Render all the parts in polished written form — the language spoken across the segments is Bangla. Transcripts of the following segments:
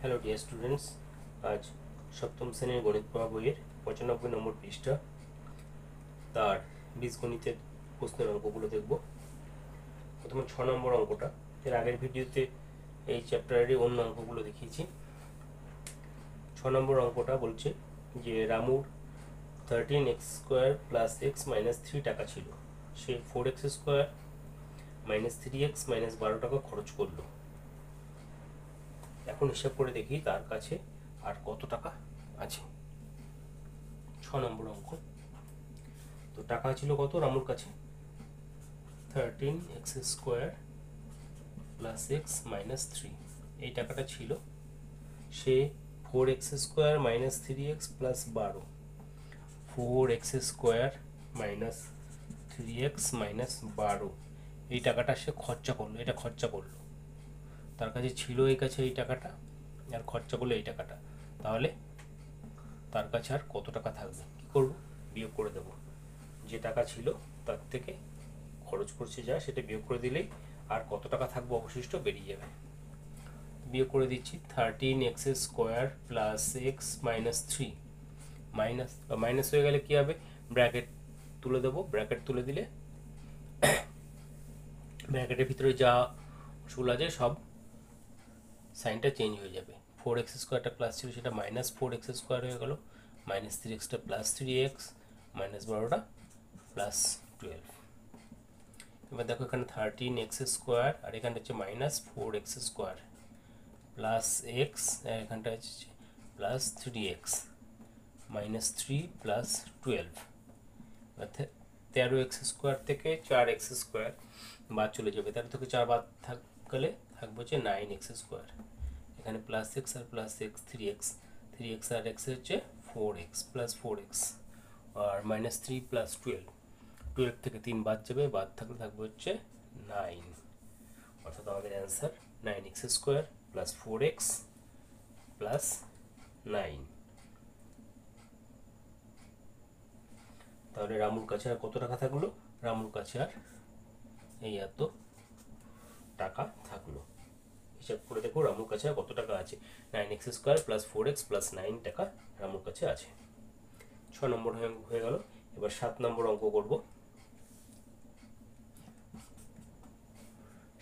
হ্যালো ডিয়ার স্টুডেন্টস, আজ সপ্তম শ্রেণীর গণিত পড়া বইয়ের 95 নম্বর পৃষ্ঠা তার বীজগণিতের প্রশ্নের অঙ্কগুলো দেখব। প্রথমে 6 নম্বর অঙ্কটা, এর আগের ভিডিওতে এই চ্যাপ্টারেরই অন্য অঙ্কগুলো দেখিয়েছি। 6 নম্বর অঙ্কটা বলছে যে রামুর 13x² প্লাস এক্স মাইনাস 3 টাকা ছিল, সে 4x² মাইনাস 3x মাইনাস 12 টাকা খরচ করলো। এখন হিসাব করে দেখি তার কাছে আর কত টাকা আছে। 6 নম্বর অঙ্ক, তো টাকা ছিল কত রামুর কাছে? 13x² প্লাস এক্স মাইনাস 3, এই টাকাটা ছিল। সে 4x² minus 3x plus 12, 4x² minus 3x minus 12, এই টাকাটা সে খরচা করলো। এটা খরচা করলো, তার কাছে ছিল এই কাছে এই টাকাটা, আর খরচা করলো এই টাকাটা। তাহলে তার কাছে আর কত টাকা থাকবে? কি করব? বিয়োগ করে দেব। যে টাকা ছিল তার থেকে খরচ করছে যা, সেটা বিয়োগ করে দিলেই আর কত টাকা থাকবে অবশিষ্ট বেরিয়ে যাবে। বিয়োগ করে দিচ্ছি। 13x² plus x minus 3, minus হয়ে গেলে কি হবে? ব্র্যাকেট তুলে দেবো। ব্র্যাকেট তুলে দিলে ব্র্যাকেটের ভিতরে যা চুল আছে সব সাইনটা চেঞ্জ হয়ে যাবে। 4x² প্লাস ছিল, সেটা মাইনাস 4x² হয়ে গেল, minus 3x plus 3x, minus 12টা প্লাস 12। এবার দেখো এখানে 13x² আর এখানটা হচ্ছে মাইনাস 4x² প্লাস এক্স, আর এখানটা হচ্ছে প্লাস 3x মাইনাস 3 প্লাস 12। অর্থাৎ 13x² থেকে 4x² বাদ চলে যাবে, তার থেকে 4 বাদ থাকলে থাকবে হচ্ছে 9x²। এখানে প্লাস এক্স আর প্লাস এক্স 3x আর এক্স হচ্ছে 4x প্লাস 4x, আর মাইনাস 3 প্লাস 12 থেকে 3 বাদ যাবে, বাদ থাকলে থাকবে হচ্ছে 9। অর্থাৎ আমাদের answer 9x² plus 4x plus 9। তাহলে রামুর কাছে আর কত টাকা থাকলো? রামুর কাছে আর এই এত টাকা থাকলো। হিসাব করে দেখো রামুর কাছে আর কত টাকা আছে। 9x² প্লাস 4x প্লাস 9 টাকা রামুর কাছে আছে। 6 নম্বর হয়ে গেল। এবার 7 নম্বর অঙ্ক করব।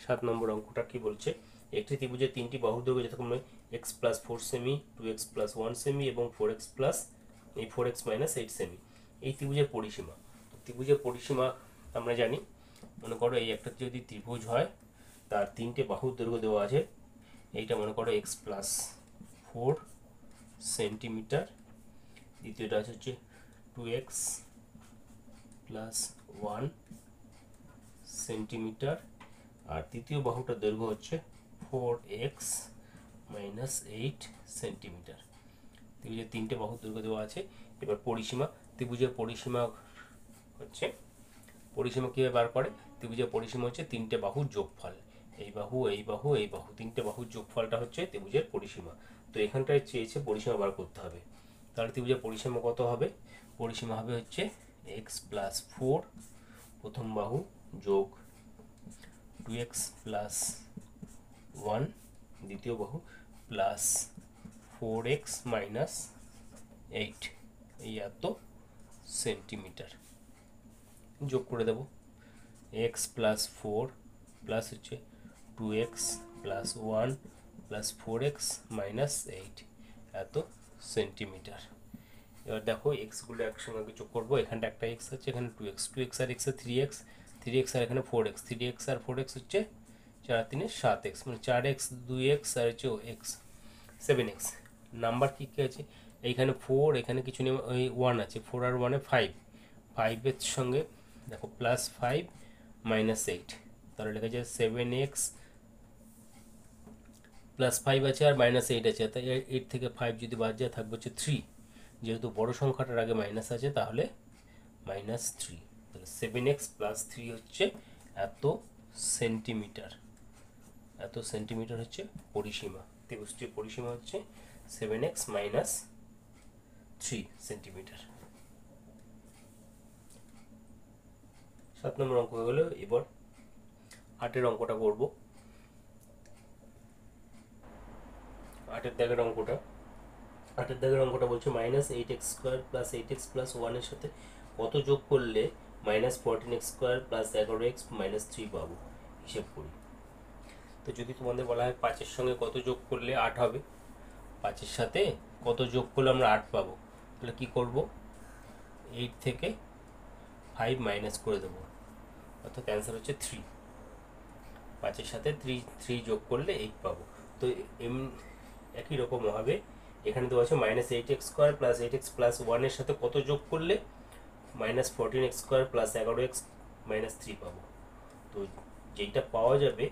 7 নম্বর অঙ্কটা কি বলছে? একটি ত্রিভুজের তিনটি বাহুর দৈর্ঘ্য যথাক্রমে x plus 4 semi, 2x plus 1 semi এবং 4x plus 4x minus 8 semi. এই ত্রিভুজের পরিসীমা। ত্রিভুজের পরিসীমা আমরা জানি, মনে করো এই একটা যদি ত্রিভুজ হয়, তার তিনটে বাহুর দৈর্ঘ্য দেওয়া আছে। এইটা মনে করো x প্লাস 4 সেন্টিমিটার, দ্বিতীয়টা হচ্ছে 2x প্লাস 1 সেন্টিমিটার, আর তৃতীয় বাহুটার দৈর্ঘ্য হচ্ছে 4x মাইনাস 8 সেন্টিমিটার। ত্রিভুজের তিনটে বাহুর দৈর্ঘ্য দেওয়া আছে। এবার পরিসীমা। ত্রিভুজের পরিসীমা হচ্ছে, পরিসীমা কীভাবে বার করে? ত্রিভুজের পরিসীমা হচ্ছে তিনটে বাহুর যোগফল। এই বাহু, এই বাহু, এই বাহু, তিনটে বাহুর যোগফলটা হচ্ছে ত্রিভুজের পরিসীমা। তো এখানটায় চেয়েছে পরিসীমা বার করতে হবে। তাহলে ত্রিভুজের পরিসীমা কত হবে? পরিসীমা হবে হচ্ছে x প্লাস 4 প্রথম বাহু যোগ 2x প্লাস 1 দ্বিতীয় বাহু প্লাস 4x মাইনাস 8, এই এত সেন্টিমিটার। যোগ করে দেব। x প্লাস 4 প্লাস হচ্ছে 2x plus 1 plus 4x minus 8, এত সেন্টিমিটার। এবার দেখো এক্সগুলো একসঙ্গে যোগ করবো। এখানটা একটা এক্স আছে, এখানে 2x আর এক্স 3x আর এখানে 4x, 3x আর 4x হচ্ছে 4 3 7x, মানে 4x 2x আর হচ্ছে এক্স 7x। নাম্বার কী কী আছে? এইখানে 4, এখানে কিছু নেই, ওই 1 আছে, 4 আর 1 5, 5-এর সঙ্গে দেখো প্লাস 5 মাইনাস 8, তাহলে লেখা যায় 7x প্লাস 5 আছে আর মাইনাস 8 আছে, তাই 8 থেকে 5 যদি বাদ যায় থাকবে হচ্ছে 3। যেহেতু বড় সংখ্যাটার আগে মাইনাস আছে তাহলে মাইনাস 3। তাহলে 7x প্লাস 3 হচ্ছে এত সেন্টিমিটার। এত সেন্টিমিটার হচ্ছে পরিসীমা। ত্রিভুজটির পরিসীমা হচ্ছে 7x মাইনাস 3 সেন্টিমিটার। 7 নম্বর অঙ্ক হয়ে গেল। এবার 8-এর অঙ্কটা করব। 8 8 এর দাগের অঙ্কটা। 8 এর দাগের অঙ্কটা বলছে minus 8x square plus 8x plus 1 এর সাথে কত যোগ করলে minus 14x square plus 11x minus 3 পাবো, হিসেব করি। তো যদি তোমাদের বলা হয় 5 এর সঙ্গে কত যোগ করলে 8 হবে, 5 এর সাথে কত যোগ করলে আমরা 8 পাবো, তাহলে কি করব, 8 থেকে 5 মাইনাস করে দেবো, অর্থাৎ অ্যান্সার হচ্ছে 3। 5 এর সাথে 3 যোগ করলে 8 পাবো। তো একই রকম হবে, এখানে দেওয়া আছে minus 8x square plus 8x plus 1 এর সাথে কত যোগ করলে minus 14x square plus 11x minus 3 পাবো। তো যেইটা পাওয়া যাবে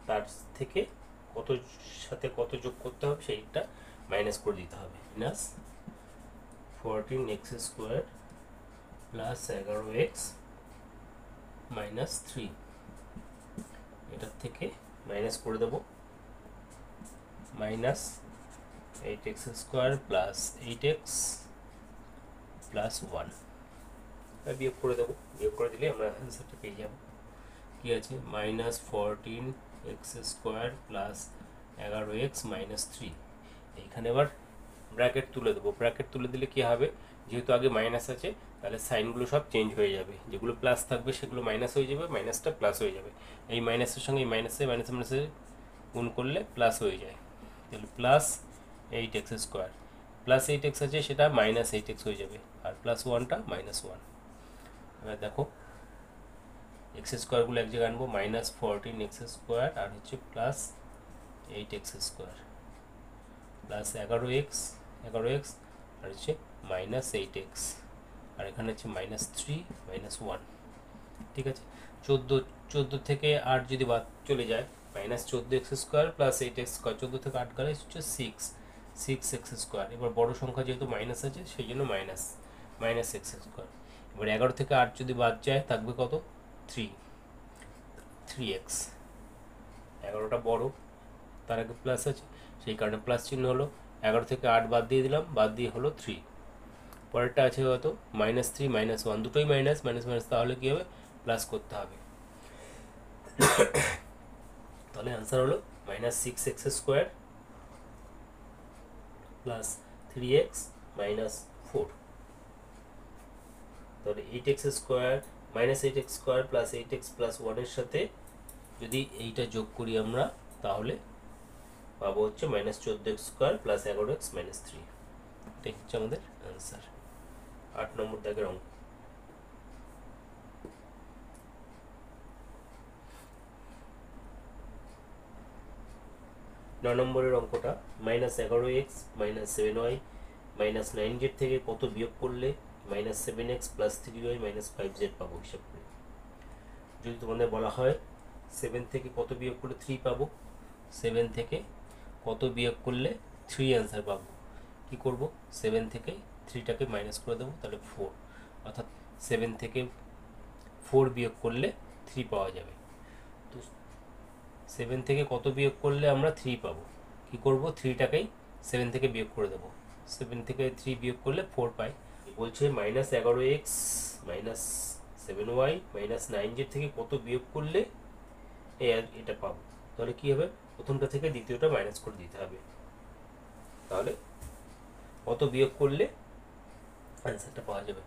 তার থেকে কত সাথে কত যোগ করতে হবে সেইটা মাইনাস করে দিতে হবে। Minus 14x square plus 11x minus 3, এটার থেকে মাইনাস করে দেবো minus 8x square plus 8x plus 1, বিয়োগ করে দেবো। বিয়োগ করে দিলে আমরা অ্যান্সারটা পেয়ে যাব। কি আছে, minus 14x square plus 11x minus 3। এইখানে আবার ব্র্যাকেট তুলে দেবো। ব্র্যাকেট তুলে দিলে কি হবে, যেহেতু আগে মাইনাস আছে তাহলে সাইনগুলো সব চেঞ্জ হয়ে যাবে, যেগুলো প্লাস থাকবে সেগুলো মাইনাস হয়ে যাবে, মাইনাসটা প্লাস হয়ে যাবে। এই মাইনাসের সঙ্গে এই মাইনাসে মাইনাসে গুণ করলে প্লাস হয়ে যায়, তাহলে plus 8x square plus 8x আছে সেটা মাইনাস 8x হয়ে যাবে, আর প্লাস 1টা মাইনাস 1। এবার দেখো এক্স স্কোয়ারগুলো এক জায়গায় আনবো, মাইনাস 14x স্কোয়ার আর হচ্ছে plus 8x square plus 11x আর হচ্ছে মাইনাস 8x, আর এখানে হচ্ছে মাইনাস 3 মাইনাস 1। ঠিক আছে, 14 থেকে 8 যদি বাদ চলে যায়, minus 14x square plus 8x square, 14 থেকে 8 গেলে হচ্ছে 6x স্কোয়ার। এবার বড় সংখ্যা যেহেতু মাইনাস আছে সেই জন্য মাইনাস x স্কোয়ার। এবার 11 থেকে 8 যদি বাদ যায় থাকবে কত, 3x। 11টা বড়, তার আগে প্লাস আছে সেই কারণে প্লাস চিহ্ন হলো। 11 থেকে 8 বাদ দিয়ে দিলাম, বাদ দিয়ে হলো 3। পরেরটা আছে কত, মাইনাস 3 মাইনাস 1, দুটোই মাইনাস মাইনাস, তাহলে কী হবে, প্লাস করতে হবে। তাহলে অ্যান্সার হলো minus 6x square plus 3x minus 4। তাহলে 8x square minus 8x square plus 8x plus 1 এর সাথে যদি এইটা যোগ করি আমরা, তাহলে পাবো হচ্ছে minus 14x square plus 11x minus 3। এটাই হচ্ছে আমাদের অ্যান্সার, 8 নম্বর দাগের অঙ্ক। 9 নম্বরের অঙ্কটা, minus 11x minus 7y minus 9z থেকে কত বিয়োগ করলে minus 7x plus 3y minus 5z পাবো, হিসাব করে। যদি তোমাদের বলা হয় 7 থেকে কত বিয়োগ করলে 3 পাবো, 7 থেকে কত বিয়োগ করলে 3 অ্যান্সার পাবো, কি করব, 7 থেকে 3টাকে মাইনাস করে দেবো, তাহলে 4, অর্থাৎ 7 থেকে 4 বিয়োগ করলে 3 পাওয়া যাবে। তো 7 থেকে কত বিয়োগ করলে আমরা 3 পাবো, কি করব, 3টাকেই 7 থেকে বিয়োগ করে দেবো, 7 থেকে 3 বিয়োগ করলে 4 পাই। বলছে minus 11x minus 7y minus 9z থেকে কত বিয়োগ করলে এটা পাবো, তাহলে কি হবে, প্রথমটা থেকে দ্বিতীয়টা মাইনাস করে দিতে হবে। তাহলে কত বিয়োগ করলে অ্যান্সারটা পাওয়া যাবে,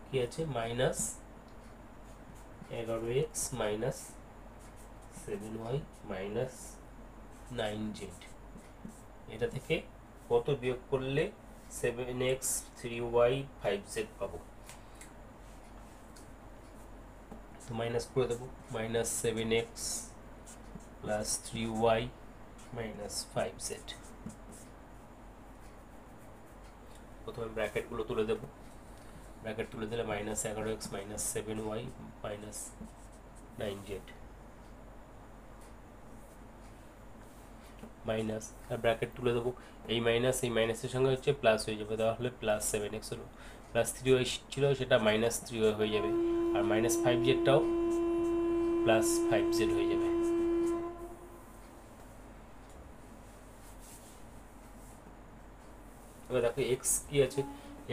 কি আছে, minus 11x minus 7y minus 9z, এটা থেকে কত বিয়োগ করলে 7x 3y 5z পাবো। তো মাইনাস করে দেবো, minus 7x plus 3y minus 5z। প্রথমে ব্র্যাকেটগুলো তুলে দেবো, ব্র্যাকেট তুলে দিলে minus 11x minus 7y minus 9z minus, আর ব্র্যাকেট তুলে দেবো, এই মাইনাস এই মাইনাসের সঙ্গে হচ্ছে প্লাস হয়ে যাবে, তাহলে প্লাস 7x হলো, প্লাস 3y ছিল সেটা মাইনাস 3y হয়ে যাবে, আর মাইনাস 5zটাও প্লাস 5z হয়ে যাবে। এবার দেখো এক্স কি আছে,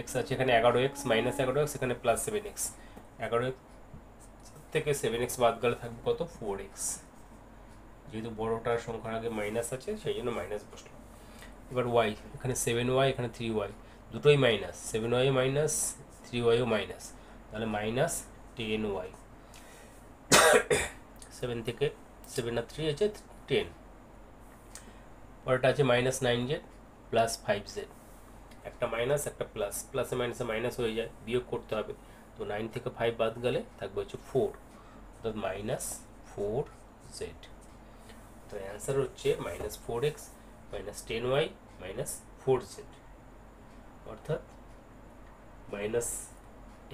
এক্স আছে এখানে 11x মাইনাস 11x, এখানে প্লাস 7x, 11x থেকে 7x বাদ গেলে থাকবে কত, 4x। যেহেতু বড়টার সংখ্যার আগে মাইনাস আছে সেই জন্য মাইনাস বসলো। এবার ওয়াই, এখানে 7y, এখানে 3y, দুটোই মাইনাস, 7y মাইনাস, 3yও মাইনাস, তাহলে মাইনাস 10y। 7 থেকে 7 আর 3 আছে 10। পরেরটা আছে মাইনাস 9z প্লাস 5z, একটা মাইনাস একটা প্লাস, প্লাসে মাইনাসে মাইনাস হয়ে যায়, বিয়োগ করতে হবে। তো 9 থেকে 5 বাদ গেলে থাকবে হচ্ছে 4, অর্থাৎ মাইনাস 4z। তো অ্যান্সার হচ্ছে minus 4x minus 10y minus 4z, অর্থাৎ মাইনাস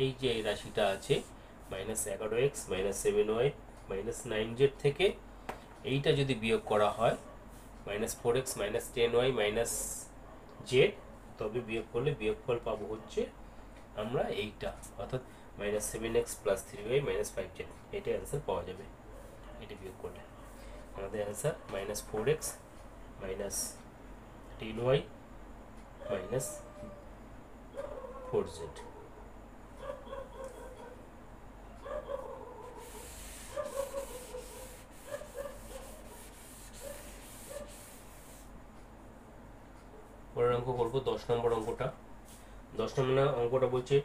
এই যে রাশিটা আছে minus 11x minus 7y minus 9z থেকে এইটা যদি বিয়োগ করা হয় minus 4x minus 10y minus z, তবে বিয়োগ করলে বিয়োগফল পাবো হচ্ছে আমরা এইটা, অর্থাৎ minus 7x plus 3y minus 5z। এটা অ্যান্সার পাওয়া যাবে এটা বিয়োগ করলে। আমাদের answer minus 4x minus 10y minus 4z। পরের অঙ্ক করবো 10 নম্বর অঙ্কটা। 10 নম্বর অঙ্কটা বলছে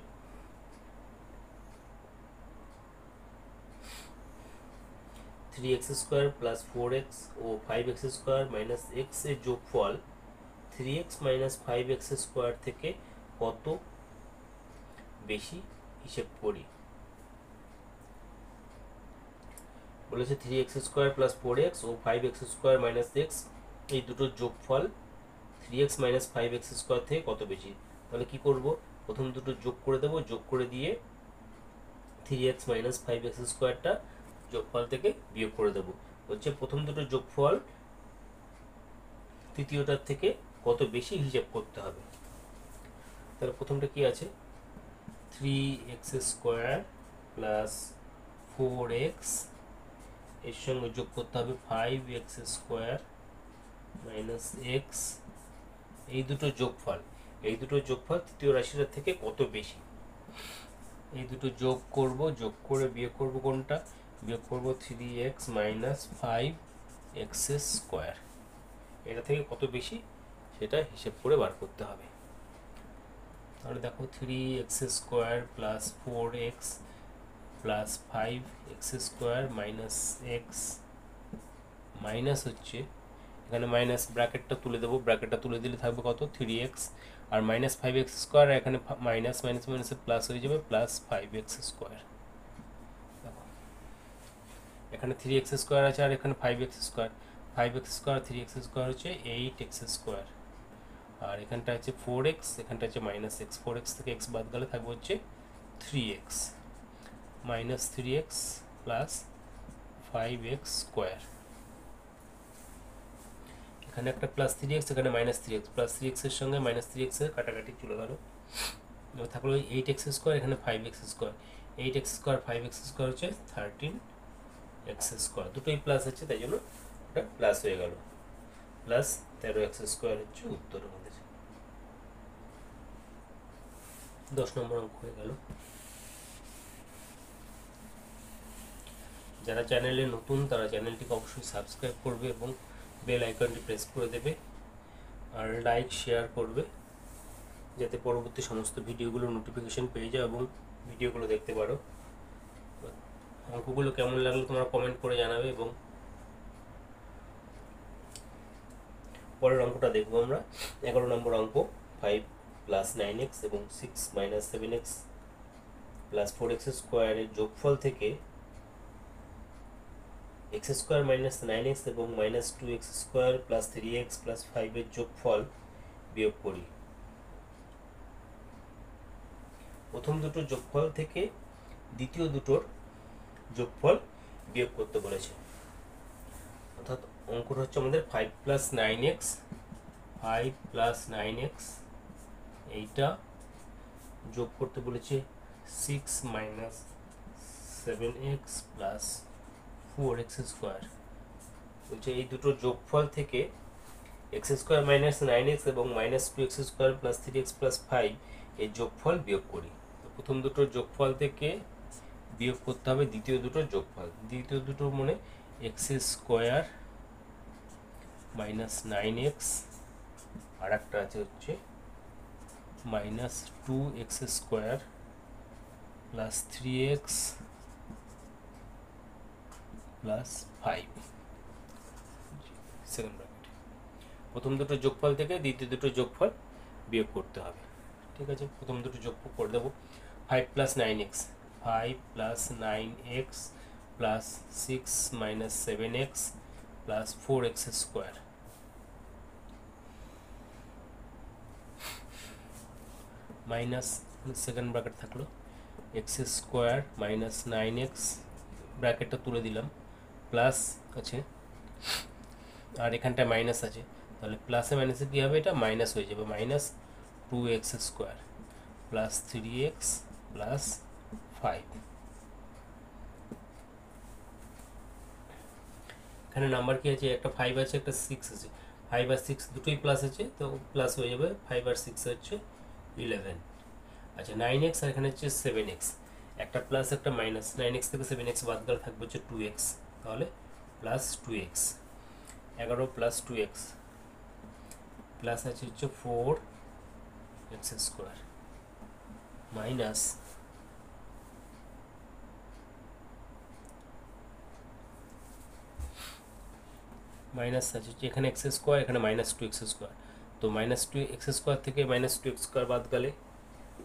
three x square plus 4x ও 5x স্কোয়ার মাইনাস এক্স এর যোগফল 3x মাইনাস 5x স্কোয়ার থেকে কত বেশি হিসেব করি। বলেছে 3x স্কোয়ার প্লাস 4x ও 5x স্কোয়ার মাইনাস এক্স এই দুটোর যোগফল 3x মাইনাস 5x স্কোয়ার থেকে কত বেশি। তাহলে কি করব, প্রথম দুটো যোগ করে দেবো, যোগ করে দিয়ে 3x মাইনাস 5x স্কোয়ারটা যোগফল থেকে বিয়োগ করে দেবো। হচ্ছে প্রথম দুটো যোগফল তৃতীয়টার থেকে কত বেশি হিসাব করতে হবে। তাহলে প্রথমটা কি আছে, 3x স্কোয়ার প্লাস 4x এর সঙ্গে যোগ করতে হবে 5x স্কোয়ার মাইনাস এক্স, এই দুটো যোগফল তৃতীয় রাশিটার থেকে কত বেশি। এই দুটো যোগ করব, যোগ করে বিয়োগ করব কোনটা, বিয়োগ করব 3x মাইনাস 5x স্কোয়ার, এটা থেকে কত বেশি সেটা হিসেব করে বার করতে হবে। তাহলে দেখো 3x square plus 4x plus 5x square minus x, minus হচ্ছে এখানে মাইনাস ব্র্যাকেটটা তুলে দেবো, ব্র্যাকেটটা তুলে দিলে থাকবে কত 3x আর মাইনাস 5x স্কোয়ার, এখানে মাইনাস মাইনাস মাইনাসে প্লাস হয়ে যাবে প্লাস 5x স্কোয়ার। এখানে 3x স্কোয়ার আছে আর এখানে 5x square, 5x square 3x square হচ্ছে 8x স্কোয়ার, আর এখানটা হচ্ছে 4x, এখানটা হচ্ছে মাইনাস x, 4x থেকে x বাদ গেলে থাকবে হচ্ছে 3x minus 3x plus 5x square. এখানে একটা প্লাস 3x, এখানে মাইনাস 3x, প্লাস 3x এর সঙ্গে মাইনাস 3x এর কাটাকাটি চলে গেল, থাকলো 8x স্কোয়ার, এখানে 5x square, 8x square 5x square হচ্ছে 13x স্কোয়ার, দুটোই প্লাস আছে তাই জন্য ওটা প্লাস হয়ে গেল, প্লাস 13x স্কোয়ার হচ্ছে উত্তর আমাদের। 10 নম্বর অঙ্ক হয়ে গেল। যারা চ্যানেলে নতুন তারা চ্যানেলটিকে অবশ্যই সাবস্ক্রাইব করবে এবং বেল আইকনটি প্রেস করে দেবে আর লাইক শেয়ার করবে, যাতে পরবর্তী সমস্ত ভিডিওগুলোর নোটিফিকেশন পেয়ে যাও এবং ভিডিওগুলো দেখতে পারো। অঙ্কগুলো কেমন লাগলো তোমরা কমেন্ট করে জানাবে। এবং পরের অঙ্কটা দেখবো আমরা 11 নম্বর অঙ্ক, 5 প্লাস 9x এবং 6 মাইনাস 7x প্লাস 4x স্কোয়ারের যোগফল থেকে x স্কোয়ার মাইনাস 9x এবং minus 2x square plus 3x plus 5 এর যোগফল বিয়োগ করি। প্রথম দুটো যোগফল থেকে দ্বিতীয় দুটোর যোগফল বিয়োগ করতে বলেছে, অর্থাৎ অঙ্কটা হচ্ছে আমাদের 5 প্লাস 9x, 5 প্লাস 9x এইটা যোগ করতে বলেছে 6 minus 7x plus 4x square. বলছে এই দুটো যোগফল থেকে x স্কোয়ার মাইনাস 9x এবং minus 2x square plus 3x plus 5 এই যোগফল বিয়োগ করি। প্রথম দুটোর যোগফল থেকে বিয়োগ করতে হবে দ্বিতীয় দুটোর যোগফল, দ্বিতীয় দুটো মানে x স্কোয়ার মাইনাস 9x, আর একটা আছে হচ্ছে minus 2x square plus 3x plus 5 second bracket. প্রথম দুটো যোগফল থেকে দ্বিতীয় দুটো যোগফল বিয়োগ করতে হবে। ঠিক আছে, প্রথম দুটো যোগফল করে দেবো। 5 plus 9x, 5 plus 9x plus 6 minus 7x plus 4x square minus second bracket থাকলো এক্স স্কোয়ার মাইনাস 9x, ব্র্যাকেটটা তুলে দিলাম, প্লাস আছে আর এখানটায় মাইনাস আছে, তাহলে প্লাসে মাইনাসে কী হবে, এটা মাইনাস হয়ে যাবে, minus 2x square plus 3x plus 5। এখানে নাম্বার কি আছে, একটা 5 আছে একটা 6 আছে, 5 আর 6 দুটোই প্লাস আছে, তো প্লাস হয়ে যাবে, 5 আর 6 হচ্ছে 11। আচ্ছা 9x আর এখানে হচ্ছে 7x, একটা প্লাস একটা মাইনাস, 9x থেকে 7x বাদ গেলে থাকবে হচ্ছে 2x, তাহলে plus 2x, 11 plus 2x plus আছে হচ্ছে 4x স্কোয়ার মাইনাস মাইনাস আছে হচ্ছে এখানে এক্স স্কোয়ার, এখানে মাইনাস 2x স্কোয়ার, তো মাইনাস 2x স্কোয়ার থেকে মাইনাস 2x স্কোয়ার বাদ গেলে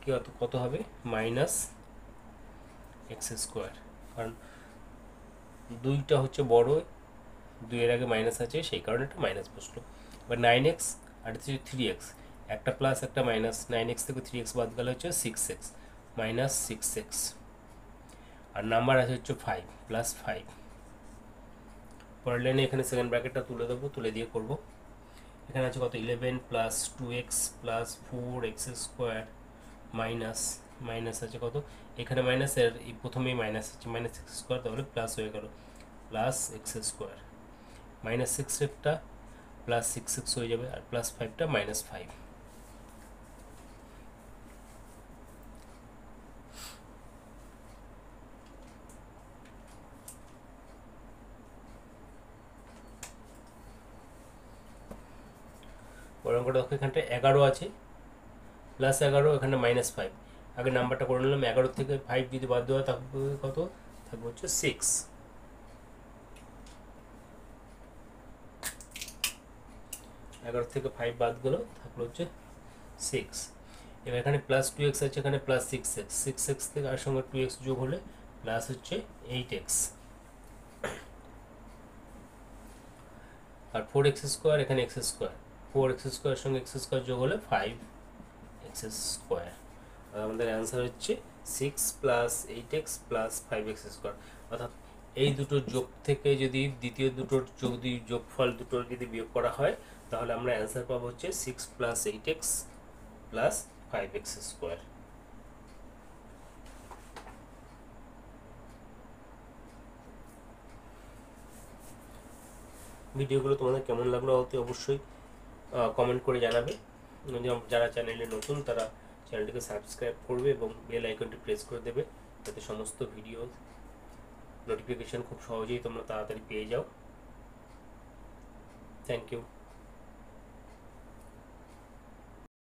কি কত হবে, মাইনাস এক্স স্কোয়ার, কারণ দুইটা হচ্ছে বড়, দুইয়ের আগে মাইনাস আছে সেই কারণে একটা মাইনাস বসলো। এবার 9x আর হচ্ছে 3x, একটা প্লাস একটা মাইনাস, 9x থেকে 3x বাদ গেলে হচ্ছে 6x মাইনাস 6x, আর নাম্বার আছে হচ্ছে 5 প্লাস 5। পরের লাইনে এখানে সেকেন্ড ব্র্যাকেটটা তুলে দেবো, তুলে দিয়ে করব। এখানে আছে কত, 11 plus 2x plus 4x square minus minus আছে কত, এখানে মাইনাস এর প্রথমেই মাইনাস আছে, মাইনাস এক্স স্কোয়ার, তাহলে প্লাস হয়ে গেল প্লাস এক্স স্কোয়ার, মাইনাস 6টা প্লাস 6x হয়ে যাবে, আর প্লাস 5টা মাইনাস 5। বরং করে দেখো এখানটা 11 আছে, প্লাস 11, এখানে মাইনাস 5, আগে নাম্বারটা করে নিলাম, 11 থেকে 5 যদি বাদ দেওয়া থাকবে কত, থাকবে হচ্ছে 6, 11 থেকে 5 বাদ গেল, থাকলো হচ্ছে 6। এবার এখানে প্লাস 2x আছে, এখানে প্লাস 6x, 6x থেকে আর সঙ্গে 2x যোগ হলে প্লাস হচ্ছে 8x, আর 4x স্কোয়ার, এখানে x স্কোয়ার, 4x স্কোয়ার সঙ্গে x স্কোয়ার যোগ হলে 5x স্কোয়ার, আর আমাদের অ্যান্সার হচ্ছে 6 plus 8x plus 5x square. অর্থাৎ এই দুটো যোগ থেকে যদি দ্বিতীয় দুটোর যোগফল দুটোর যদি বিয়োগ করা হয়, তাহলে আমরা অ্যান্সার পাবো হচ্ছে 6 plus 8x plus 5x square. ভিডিওগুলো তোমাদের কেমন লাগলো অবশ্যই কমেন্ট করে জানাবে। যারা চ্যানেলে নতুন তারা চ্যানেলটিকে সাবস্ক্রাইব করবে এবং বেল আইকনটি প্রেস করে দেবে, যাতে সমস্ত ভিডিও নোটিফিকেশন খুব সহজেই তোমরা তাড়াতাড়ি পেয়ে যাও। Thank you.